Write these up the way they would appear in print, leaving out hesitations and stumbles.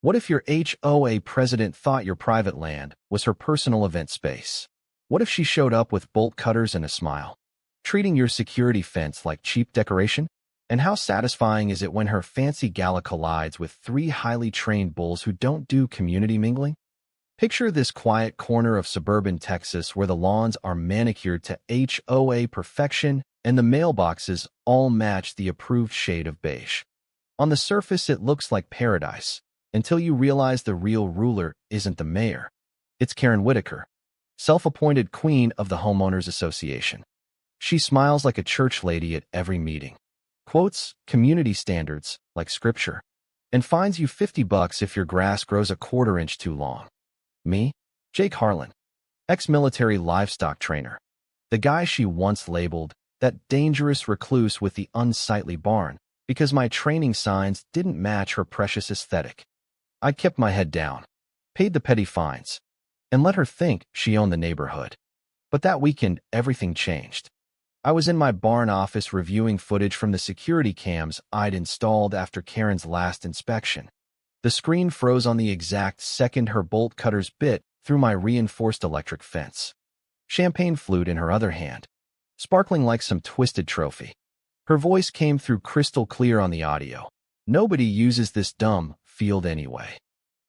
What if your HOA president thought your private land was her personal event space? What if she showed up with bolt cutters and a smile, treating your security fence like cheap decoration? And how satisfying is it when her fancy gala collides with three highly trained bulls who don't do community mingling? Picture this quiet corner of suburban Texas where the lawns are manicured to HOA perfection and the mailboxes all match the approved shade of beige. On the surface, it looks like paradise, until you realize the real ruler isn't the mayor. It's Karen Whitaker, self-appointed queen of the Homeowners Association. She smiles like a church lady at every meeting, quotes community standards like scripture, and fines you $50 if your grass grows a quarter-inch too long. Me? Jake Harlan, ex-military livestock trainer, the guy she once labeled that dangerous recluse with the unsightly barn because my training signs didn't match her precious aesthetic. I kept my head down, paid the petty fines, and let her think she owned the neighborhood. But that weekend, everything changed. I was in my barn office reviewing footage from the security cams I'd installed after Karen's last inspection. The screen froze on the exact second her bolt cutters bit through my reinforced electric fence. Champagne flute in her other hand, sparkling like some twisted trophy. Her voice came through crystal clear on the audio. Nobody uses this dumb field anyway.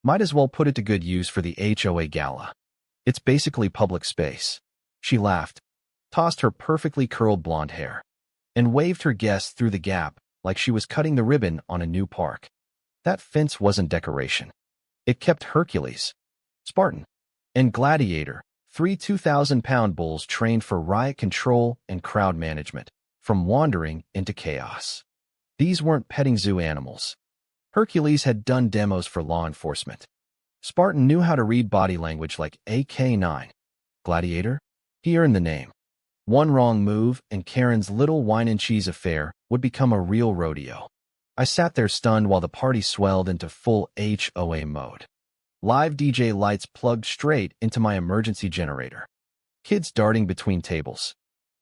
Might as well put it to good use for the HOA gala. It's basically public space. She laughed, tossed her perfectly curled blonde hair, and waved her guests through the gap like she was cutting the ribbon on a new park. That fence wasn't decoration. It kept Hercules, Spartan, and Gladiator, three 2,000-pound bulls trained for riot control and crowd management, from wandering into chaos. These weren't petting zoo animals. Hercules had done demos for law enforcement. Spartan knew how to read body language like AK-9. Gladiator? He earned the name. One wrong move, and Karen's little wine and cheese affair would become a real rodeo. I sat there stunned while the party swelled into full HOA mode. Live DJ lights plugged straight into my emergency generator. Kids darting between tables.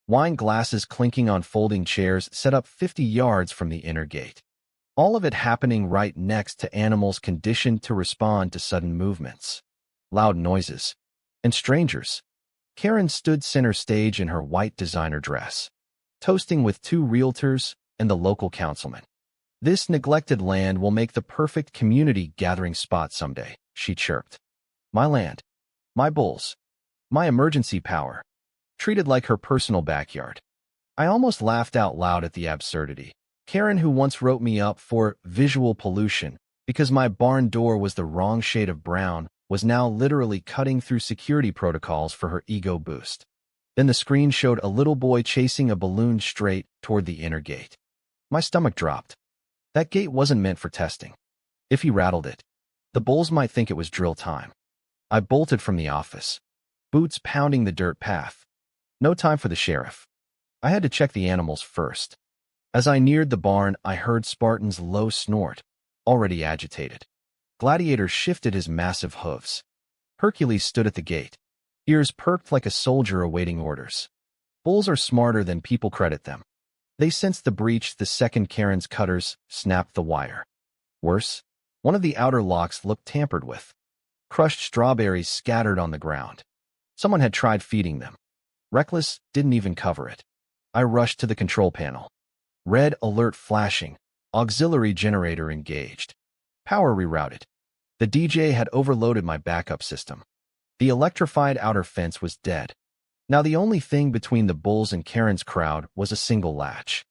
Wine glasses clinking on folding chairs set up 50 yards from the inner gate. All of it happening right next to animals conditioned to respond to sudden movements, loud noises, and strangers. Karen stood center stage in her white designer dress, toasting with two realtors and the local councilman. This neglected land will make the perfect community gathering spot someday, she chirped. My land, my bulls, my emergency power, treated like her personal backyard. I almost laughed out loud at the absurdity. Karen, who once wrote me up for visual pollution because my barn door was the wrong shade of brown, was now literally cutting through security protocols for her ego boost. Then the screen showed a little boy chasing a balloon straight toward the inner gate. My stomach dropped. That gate wasn't meant for testing. If he rattled it, the bulls might think it was drill time. I bolted from the office, boots pounding the dirt path. No time for the sheriff. I had to check the animals first. As I neared the barn, I heard Spartan's low snort, already agitated. Gladiator shifted his massive hooves. Hercules stood at the gate, ears perked like a soldier awaiting orders. Bulls are smarter than people credit them. They sensed the breach the second Karen's cutters snapped the wire. Worse, one of the outer locks looked tampered with. Crushed strawberries scattered on the ground. Someone had tried feeding them. Reckless didn't even cover it. I rushed to the control panel. Red alert flashing. Auxiliary generator engaged. Power rerouted. The DJ had overloaded my backup system. The electrified outer fence was dead. Now the only thing between the bulls and Karen's crowd was a single latch.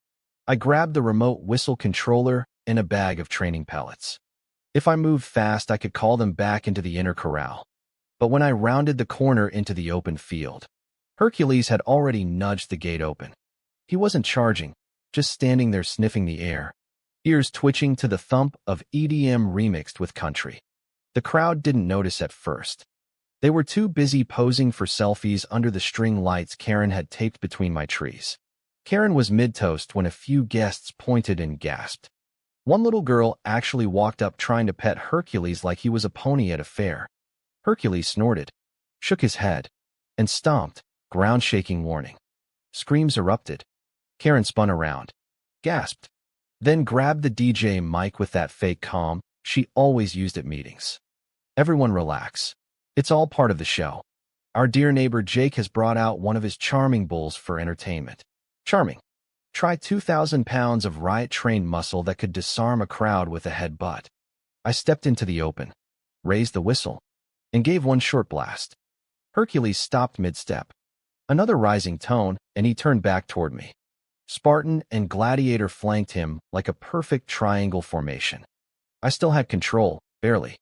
I grabbed the remote whistle controller and a bag of training pellets. If I moved fast, I could call them back into the inner corral. But when I rounded the corner into the open field, Hercules had already nudged the gate open. He wasn't charging, just standing there sniffing the air, ears twitching to the thump of EDM remixed with country. The crowd didn't notice at first. They were too busy posing for selfies under the string lights Karen had taped between my trees. Karen was mid-toast when a few guests pointed and gasped. One little girl actually walked up trying to pet Hercules like he was a pony at a fair. Hercules snorted, shook his head, and stomped, ground-shaking warning. Screams erupted. Karen spun around, gasped, then grabbed the DJ mic with that fake calm, She always used at meetings. Everyone relax. It's all part of the show. Our dear neighbor Jake has brought out one of his charming bulls for entertainment. Charming. Try 2,000 pounds of riot-trained muscle that could disarm a crowd with a headbutt. I stepped into the open, raised the whistle, and gave one short blast. Hercules stopped mid-step. Another rising tone, and he turned back toward me. Spartan and Gladiator flanked him like a perfect triangle formation. I still had control, barely.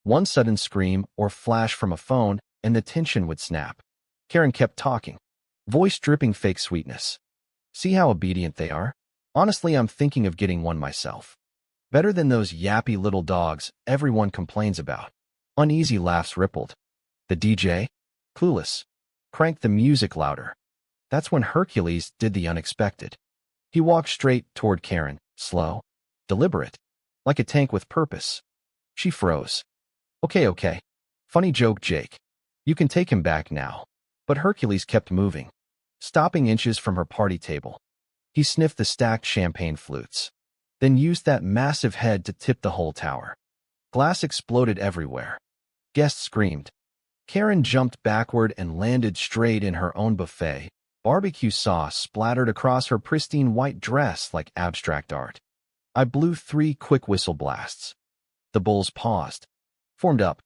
One sudden scream or flash from a phone, and the tension would snap. Karen kept talking, voice dripping fake sweetness. See how obedient they are? Honestly, I'm thinking of getting one myself. Better than those yappy little dogs everyone complains about. Uneasy laughs rippled. The DJ, clueless, cranked the music louder. That's when Hercules did the unexpected. He walked straight toward Karen, slow, deliberate, like a tank with purpose. She froze. Okay. Funny joke, Jake. You can take him back now. But Hercules kept moving, stopping inches from her party table. He sniffed the stacked champagne flutes, then used that massive head to tip the whole tower. Glass exploded everywhere. Guests screamed. Karen jumped backward and landed straight in her own buffet. Barbecue sauce splattered across her pristine white dress like abstract art. I blew 3 quick whistle blasts. The bulls paused, formed up.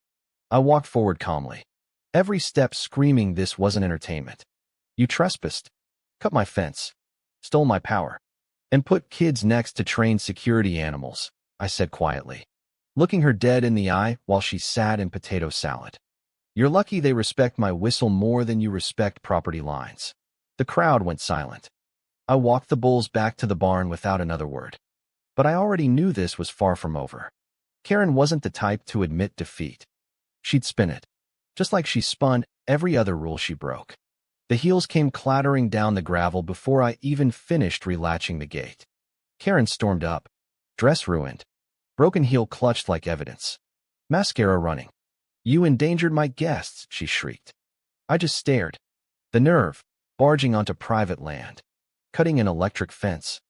I walked forward calmly, every step screaming this wasn't entertainment. You trespassed, cut my fence, stole my power, and put kids next to trained security animals, I said quietly, looking her dead in the eye while she sat in potato salad. You're lucky they respect my whistle more than you respect property lines. The crowd went silent. I walked the bulls back to the barn without another word. But I already knew this was far from over. Karen wasn't the type to admit defeat. She'd spin it, just like she spun every other rule she broke. The heels came clattering down the gravel before I even finished relatching the gate. Karen stormed up, dress ruined, broken heel clutched like evidence, mascara running. You endangered my guests, she shrieked. I just stared. The nerve, barging onto private land, cutting an electric fence,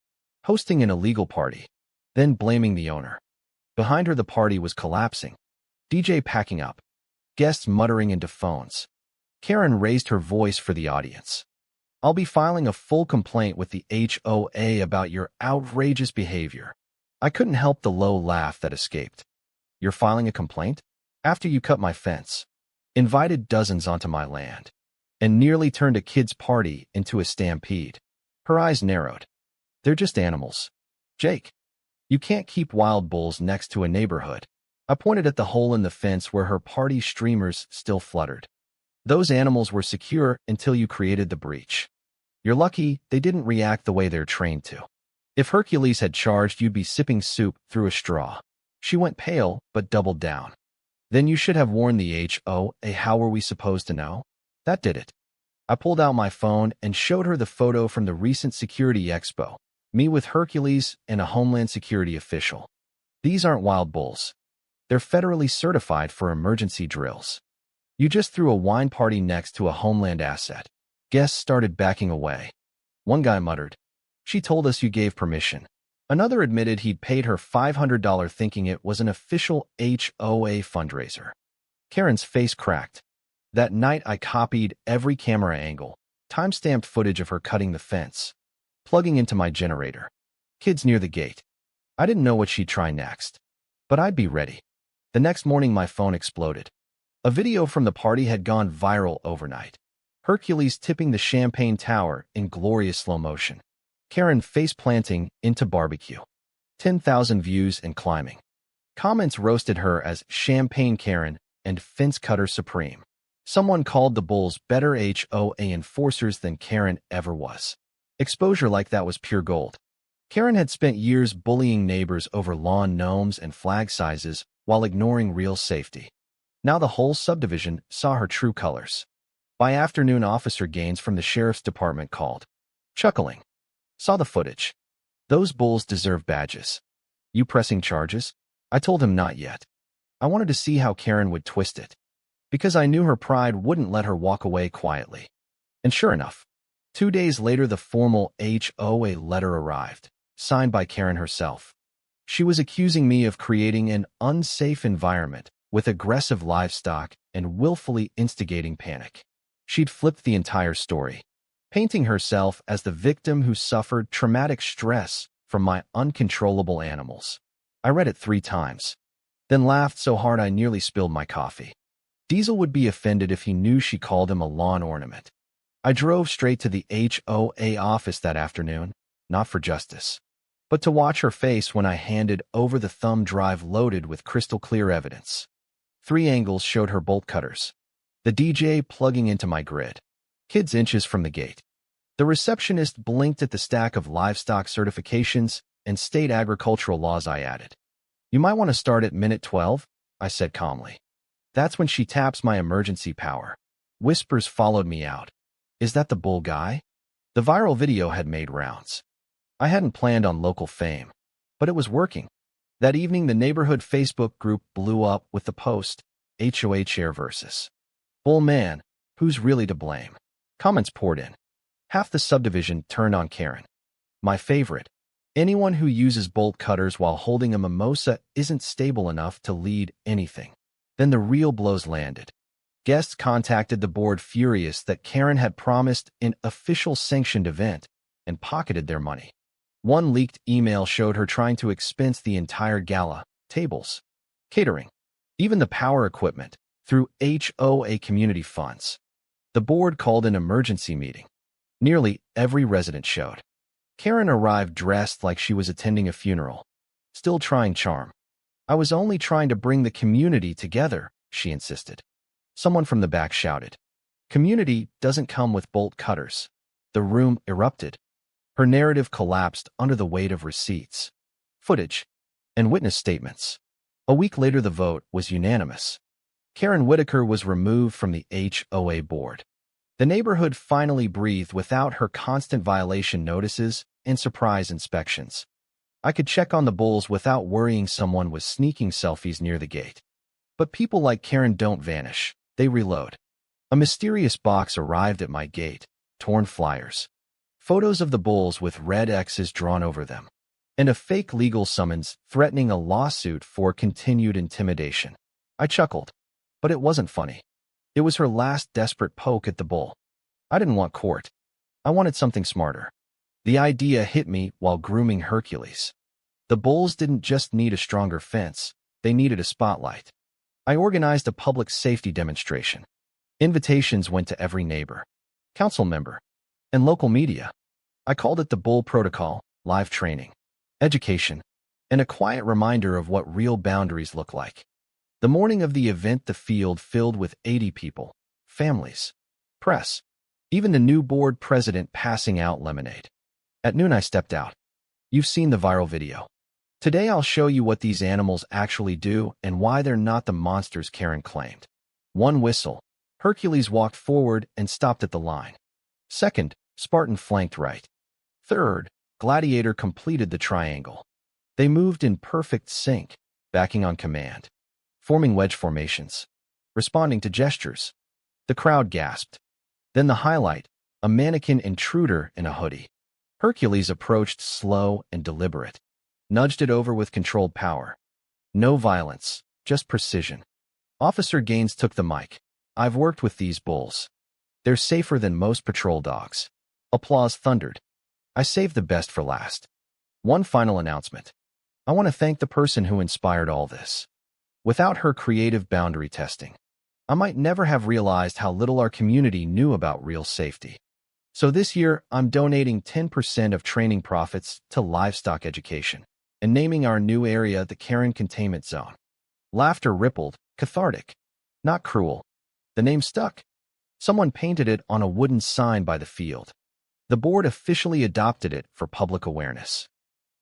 hosting an illegal party, then blaming the owner. Behind her the party was collapsing, DJ packing up, guests muttering into phones. Karen raised her voice for the audience. I'll be filing a full complaint with the HOA about your outrageous behavior. I couldn't help the low laugh that escaped. You're filing a complaint? After you cut my fence, invited dozens onto my land, and nearly turned a kid's party into a stampede. Her eyes narrowed. They're just animals. Jake, you can't keep wild bulls next to a neighborhood. I pointed at the hole in the fence where her party streamers still fluttered. Those animals were secure until you created the breach. You're lucky they didn't react the way they're trained to. If Hercules had charged, you'd be sipping soup through a straw. She went pale, but doubled down. Then you should have warned the HOA. How were we supposed to know? That did it. I pulled out my phone and showed her the photo from the recent security expo. Me with Hercules and a Homeland Security official. These aren't wild bulls. They're federally certified for emergency drills. You just threw a wine party next to a Homeland asset. Guests started backing away. One guy muttered, "She told us you gave permission." Another admitted he'd paid her $500 thinking it was an official HOA fundraiser. Karen's face cracked. That night I copied every camera angle, time-stamped footage of her cutting the fence, plugging into my generator. Kids near the gate. I didn't know what she'd try next, but I'd be ready. The next morning my phone exploded. A video from the party had gone viral overnight. Hercules tipping the champagne tower in glorious slow motion. Karen face-planting into barbecue. 10,000 views and climbing. Comments roasted her as Champagne Karen and Fence Cutter Supreme. Someone called the bulls better HOA enforcers than Karen ever was. Exposure like that was pure gold. Karen had spent years bullying neighbors over lawn gnomes and flag sizes while ignoring real safety. Now the whole subdivision saw her true colors. By afternoon, Officer Gaines from the sheriff's department called, chuckling. Saw the footage. Those bulls deserve badges. You pressing charges? I told him not yet. I wanted to see how Karen would twist it, because I knew her pride wouldn't let her walk away quietly. And sure enough, 2 days later the formal HOA letter arrived, signed by Karen herself. She was accusing me of creating an unsafe environment with aggressive livestock and willfully instigating panic. She'd flipped the entire story, painting herself as the victim who suffered traumatic stress from my uncontrollable animals. I read it 3 times, then laughed so hard I nearly spilled my coffee. Diesel would be offended if he knew she called him a lawn ornament. I drove straight to the HOA office that afternoon, not for justice, but to watch her face when I handed over the thumb drive loaded with crystal-clear evidence. 3 angles showed her bolt cutters, the DJ plugging into my grid, kids inches from the gate. The receptionist blinked at the stack of livestock certifications and state agricultural laws I added. "You might want to start at minute 12, I said calmly. That's when she taps my emergency power. Whispers followed me out. "Is that the bull guy?" The viral video had made rounds. I hadn't planned on local fame, but it was working. That evening, the neighborhood Facebook group blew up with the post, "HOA chair versus bull man, who's really to blame?" Comments poured in. Half the subdivision turned on Karen. My favorite: "Anyone who uses bolt cutters while holding a mimosa isn't stable enough to lead anything." Then the real blows landed. Guests contacted the board furious that Karen had promised an official sanctioned event and pocketed their money. One leaked email showed her trying to expense the entire gala, tables, catering, even the power equipment, through HOA community funds. The board called an emergency meeting. Nearly every resident showed. Karen arrived dressed like she was attending a funeral, still trying charm. "I was only trying to bring the community together," she insisted. Someone from the back shouted, "Community doesn't come with bolt cutters." The room erupted. Her narrative collapsed under the weight of receipts, footage, and witness statements. A week later, the vote was unanimous. Karen Whitaker was removed from the HOA board. The neighborhood finally breathed without her constant violation notices and surprise inspections. I could check on the bulls without worrying someone was sneaking selfies near the gate. But people like Karen don't vanish. They reload. A mysterious box arrived at my gate, torn flyers, photos of the bulls with red X's drawn over them, and a fake legal summons threatening a lawsuit for continued intimidation. I chuckled, but it wasn't funny. It was her last desperate poke at the bull. I didn't want court. I wanted something smarter. The idea hit me while grooming Hercules. The bulls didn't just need a stronger fence, they needed a spotlight. I organized a public safety demonstration. Invitations went to every neighbor, council member, and local media. I called it the Bull Protocol, live training, education, and a quiet reminder of what real boundaries look like. The morning of the event, the field filled with 80 people, families, press, even the new board president passing out lemonade. At noon, I stepped out. You've seen the viral video. Today, I'll show you what these animals actually do and why they're not the monsters Karen claimed. 1 whistle. Hercules walked forward and stopped at the line. 2nd, Spartan flanked right. 3rd, Gladiator completed the triangle. They moved in perfect sync, backing on command, forming wedge formations, responding to gestures. The crowd gasped. Then the highlight, a mannequin intruder in a hoodie. Hercules approached slow and deliberate, nudged it over with controlled power. No violence, just precision. Officer Gaines took the mic. "I've worked with these bulls. They're safer than most patrol dogs." Applause thundered. I saved the best for last. One final announcement. I want to thank the person who inspired all this. Without her creative boundary testing, I might never have realized how little our community knew about real safety. So this year, I'm donating 10% of training profits to livestock education and naming our new area the Karen Containment Zone. Laughter rippled, cathartic, not cruel. The name stuck. Someone painted it on a wooden sign by the field. The board officially adopted it for public awareness.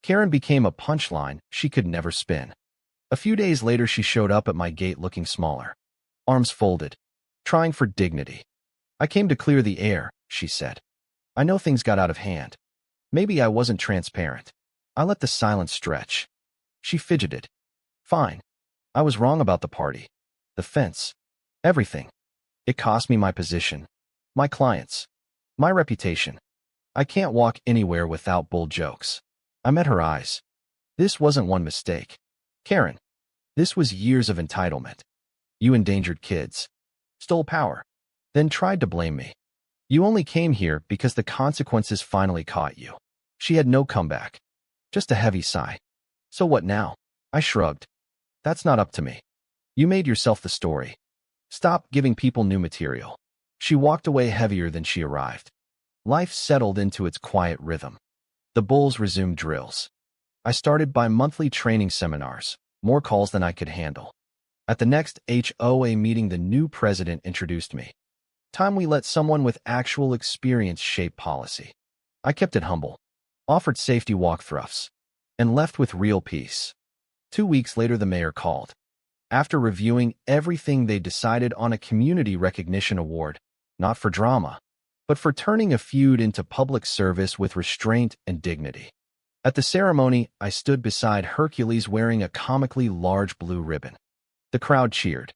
Karen became a punchline she could never spin. A few days later, she showed up at my gate looking smaller, arms folded, trying for dignity. "I came to clear the air," she said. "I know things got out of hand. Maybe I wasn't transparent. I let the silence stretch." She fidgeted. "Fine. I was wrong about the party, the fence, everything. It cost me my position, my clients, my reputation. I can't walk anywhere without bull jokes." I met her eyes. This wasn't one mistake. Karen, this was years of entitlement. You endangered kids, stole power, then tried to blame me. You only came here because the consequences finally caught you. She had no comeback, just a heavy sigh. So what now? I shrugged. That's not up to me. You made yourself the story. Stop giving people new material. She walked away heavier than she arrived. Life settled into its quiet rhythm. The bulls resumed drills. I started bi-monthly training seminars, more calls than I could handle. At the next HOA meeting, the new president introduced me. Time we let someone with actual experience shape policy. I kept it humble, offered safety walkthroughs, and left with real peace. 2 weeks later, the mayor called. After reviewing everything, they decided on a community recognition award, not for drama, but for turning a feud into public service with restraint and dignity. At the ceremony, I stood beside Hercules wearing a comically large blue ribbon. The crowd cheered.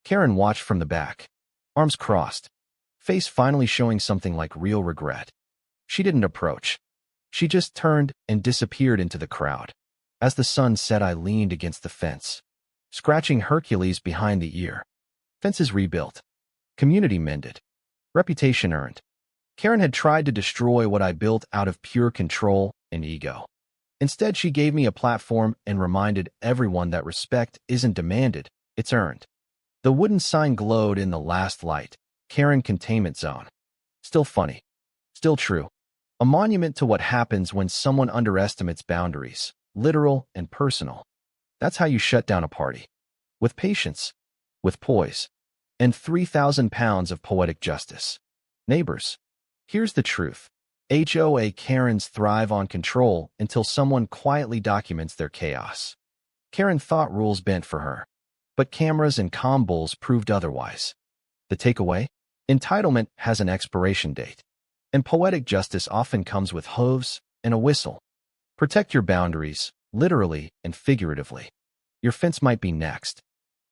Karen watched from the back, arms crossed, face finally showing something like real regret. She didn't approach. She just turned and disappeared into the crowd. As the sun set, I leaned against the fence, scratching Hercules behind the ear. Fences rebuilt. Community mended. Reputation earned. Karen had tried to destroy what I built out of pure control and ego. Instead, she gave me a platform and reminded everyone that respect isn't demanded, it's earned. The wooden sign glowed in the last light. Karen Containment Zone. Still funny. Still true. A monument to what happens when someone underestimates boundaries, literal and personal. That's how you shut down a party. With patience, with poise, and 3,000 pounds of poetic justice. Neighbors, here's the truth. HOA Karens thrive on control until someone quietly documents their chaos. Karen thought rules bent for her, but cameras and comm bulls proved otherwise. The takeaway? Entitlement has an expiration date, and poetic justice often comes with hooves and a whistle. Protect your boundaries, literally and figuratively. Your fence might be next.